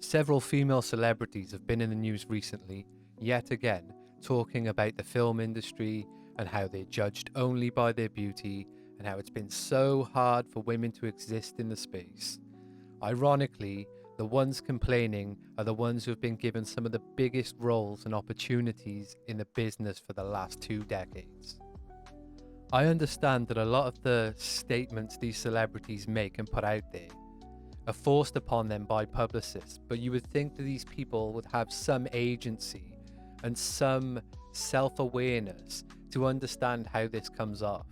Several female celebrities have been in the news recently, yet again, talking about the film industry and how they're judged only by their beauty and how it's been so hard for women to exist in the space. Ironically, the ones complaining are the ones who have been given some of the biggest roles and opportunities in the business for the last 2 decades. I understand that a lot of the statements these celebrities make and put out there are forced upon them by publicists, but you would think that these people would have some agency and some self-awareness to understand how this comes off.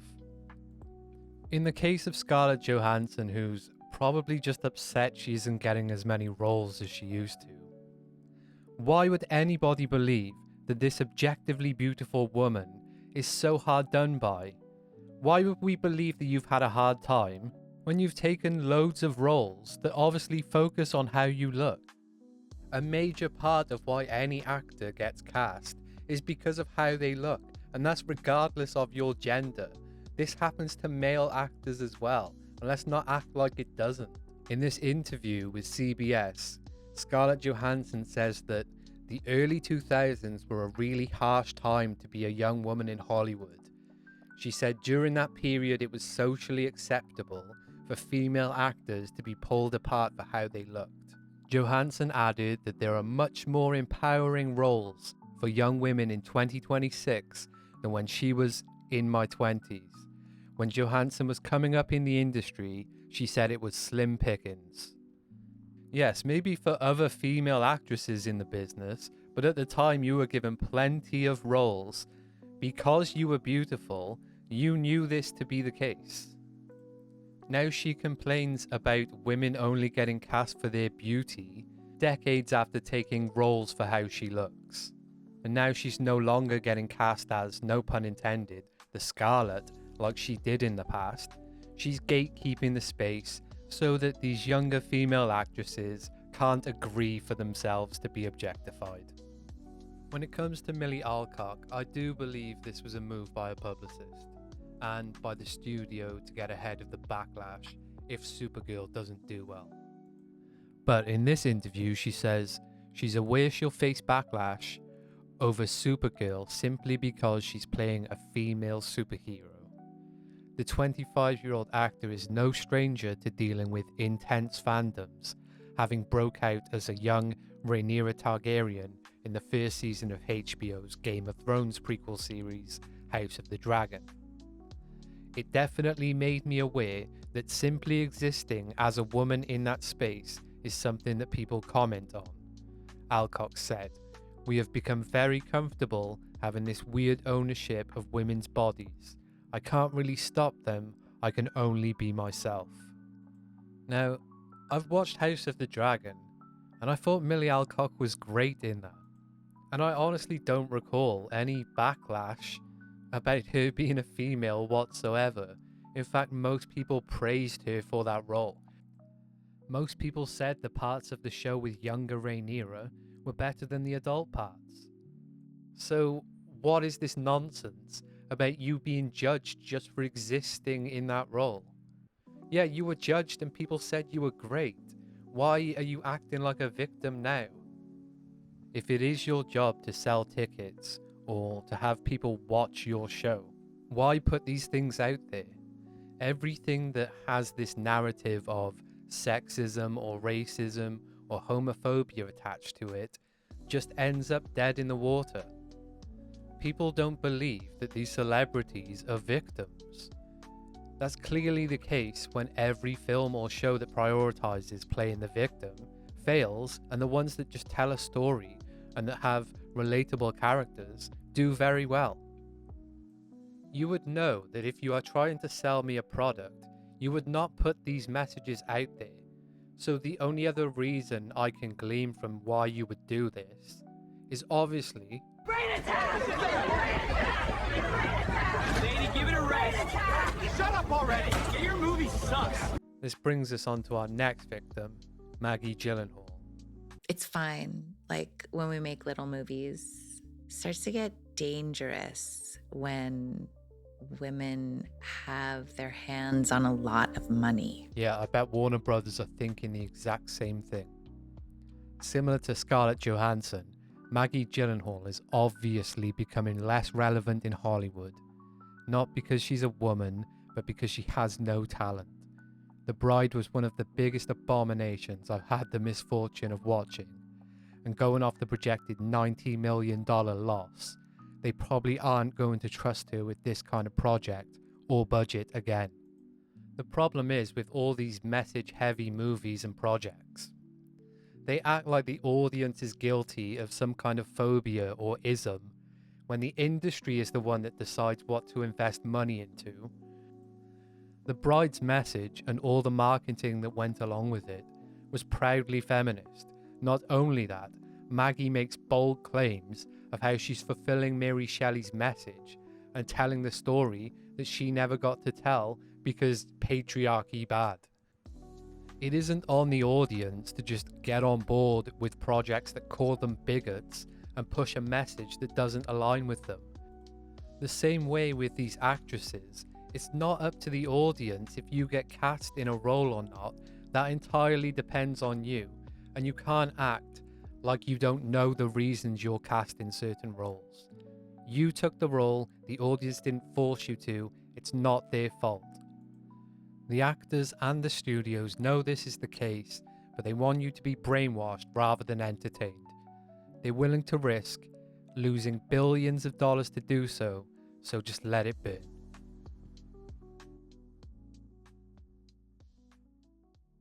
In the case of Scarlett Johansson, who's probably just upset she isn't getting as many roles as she used to, why would anybody believe that this objectively beautiful woman is so hard done by? Why would we believe that you've had a hard time when you've taken loads of roles that obviously focus on how you look? A major part of why any actor gets cast is because of how they look, and that's regardless of your gender. This happens to male actors as well, and let's not act like it doesn't. In this interview with CBS, Scarlett Johansson says that the early 2000s were a really harsh time to be a young woman in Hollywood. She said during that period it was socially acceptable for female actors to be pulled apart for how they looked. Johansson added that there are much more empowering roles for young women in 2026 than when she was in my 20s. When Johansson was coming up in the industry, she said it was slim pickings. Yes, maybe for other female actresses in the business, but at the time you were given plenty of roles. Because you were beautiful, you knew this to be the case. Now she complains about women only getting cast for their beauty decades after taking roles for how she looks. And now she's no longer getting cast as, no pun intended, the Scarlet like she did in the past. She's gatekeeping the space so that these younger female actresses can't agree for themselves to be objectified. When it comes to Milly Alcock, I do believe this was a move by a publicist and by the studio to get ahead of the backlash if Supergirl doesn't do well. But in this interview, she says she's aware she'll face backlash over Supergirl simply because she's playing a female superhero. The 25-year-old actor is no stranger to dealing with intense fandoms, having broke out as a young Rhaenyra Targaryen in the first season of HBO's Game of Thrones prequel series, House of the Dragon. It definitely made me aware that simply existing as a woman in that space is something that people comment on. Alcock said, "We have become very comfortable having this weird ownership of women's bodies. I can't really stop them, I can only be myself." Now, I've watched House of the Dragon, and I thought Milly Alcock was great in that. And I honestly don't recall any backlash about her being a female whatsoever. In fact, most people praised her for that role. Most people said the parts of the show with younger Rhaenyra were better than the adult parts. So, what is this nonsense about you being judged just for existing in that role? Yeah, you were judged and people said you were great. Why are you acting like a victim now? If it is your job to sell tickets or to have people watch your show, why put these things out there? Everything that has this narrative of sexism or racism or homophobia attached to it just ends up dead in the water. People don't believe that these celebrities are victims. That's clearly the case when every film or show that prioritizes playing the victim fails, and the ones that just tell a story and that have relatable characters do very well. You would know that if you are trying to sell me a product, you would not put these messages out there. So the only other reason I can glean from why you would do this is obviously Brain attack! Lady, give it a rest! Shut up already! Your movie sucks! This brings us on to our next victim, Maggie Gyllenhaal. It's fine. Like when we make little movies, it starts to get dangerous when women have their hands on a lot of money. Yeah, I bet Warner Brothers are thinking the exact same thing. Similar to Scarlett Johansson, Maggie Gyllenhaal is obviously becoming less relevant in Hollywood. Not because she's a woman, but because she has no talent. The Bride was one of the biggest abominations I've had the misfortune of watching, and going off the projected $90 million loss, they probably aren't going to trust her with this kind of project or budget again. The problem is with all these message-heavy movies and projects, they act like the audience is guilty of some kind of phobia or ism, when the industry is the one that decides what to invest money into. The Bride's message and all the marketing that went along with it was proudly feminist. Not only that, Maggie makes bold claims of how she's fulfilling Mary Shelley's message and telling the story that she never got to tell because patriarchy bad. It isn't on the audience to just get on board with projects that call them bigots and push a message that doesn't align with them. The same way with these actresses, it's not up to the audience if you get cast in a role or not. That entirely depends on you, and you can't act like you don't know the reasons you're cast in certain roles. You took the role, the audience didn't force you to, it's not their fault. The actors and the studios know this is the case, but they want you to be brainwashed rather than entertained. They're willing to risk losing billions of dollars to do so, so just let it burn.